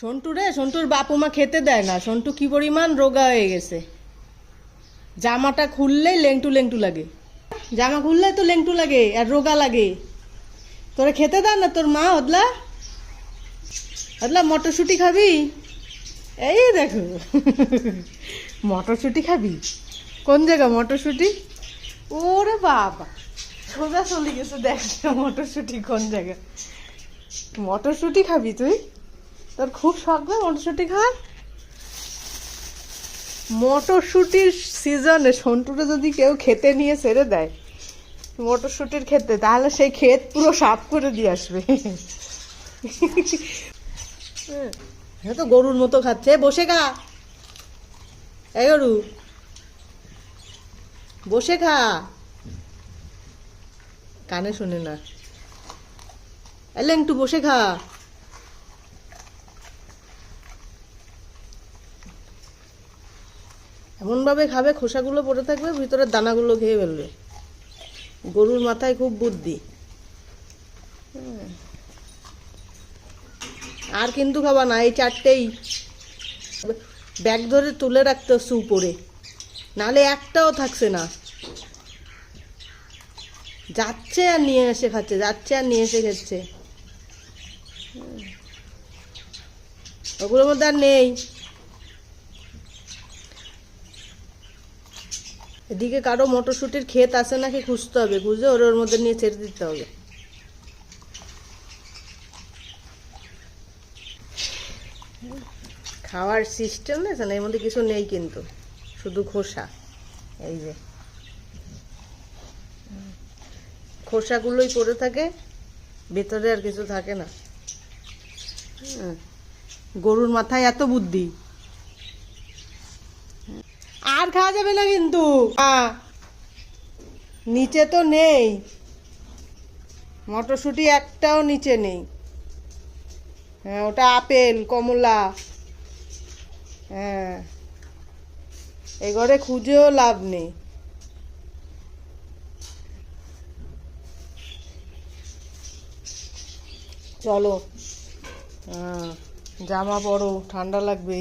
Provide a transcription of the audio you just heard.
সন্টু রে, সন্টুর বাপু মা খেতে দেয় না। সন্টু কি পরিমাণ রোগা হয়ে গেছে। জামাটা খুললেই লেংটু লেংটু লাগে, জামা খুললেই তো লেংটু লাগে আর রোগা লাগে। তোরা খেতে দেয় না তোর মা? হদলা হদলা মটরশুঁটি খাবি? এই দেখো মটরশুঁটি খাবি? কোন জায়গা মটরশুঁটি? ওরে বাবা, সোজা চলে গেছে। দেখ মটরশুঁটি কোন জায়গা। মটরশুঁটি খাবি তুই? তোর খুব শখ না মটরশুঁটি খাওয়ার? মটরশুঁটির সিজনে সন্টুটা যদি কেউ খেতে নিয়ে ছেড়ে দেয় মটরশুঁটির খেতে, তাহলে সেই ক্ষেত পুরো সাফ করে দিয়ে আসবে। হ্যাঁ তো গরুর মতো খাচ্ছে। বসে খা, এই গরু বসে খা। কানে শোনে না। এলে একটু বসে খা। এমনভাবে খাবে খোসাগুলো পড়ে থাকবে, ভিতরের দানাগুলো খেয়ে ফেলবে। গরুর মাথায় খুব বুদ্ধি। আর কিন্তু খাবা না, এই চারটেই ব্যাগ ধরে তুলে রাখতে হচ্ছে উপরে, নাহলে একটাও থাকছে না। যাচ্ছে আর নিয়ে এসে খাচ্ছে, যাচ্ছে আর নিয়ে এসে খাচ্ছে। ওগুলোর মধ্যে আর নেই। এদিকে কারো মটরশুঁটির ক্ষেত আছে নাকি খুঁজতে হবে, খুঁজে ওর মধ্যে নিয়ে ছেড়ে দিতে হবে। খাওয়ার সিস্টেম আছে না, এর মধ্যে কিছু নেই কিন্তু, শুধু খোসা। এই যে খোসাগুলোই পড়ে থাকে, ভেতরে আর কিছু থাকে না। গরুর মাথায় এত বুদ্ধি। আর খাওয়া যাবে না কিন্তু। নিচে তো নেই মটরশুঁটি, একটাও নিচে নেই। হ্যাঁ, ওটা আপেল কমলা। হ্যাঁ, এই ঘরে খুঁজেও লাভ নেই। চলো, জামা পরো, ঠান্ডা লাগবে।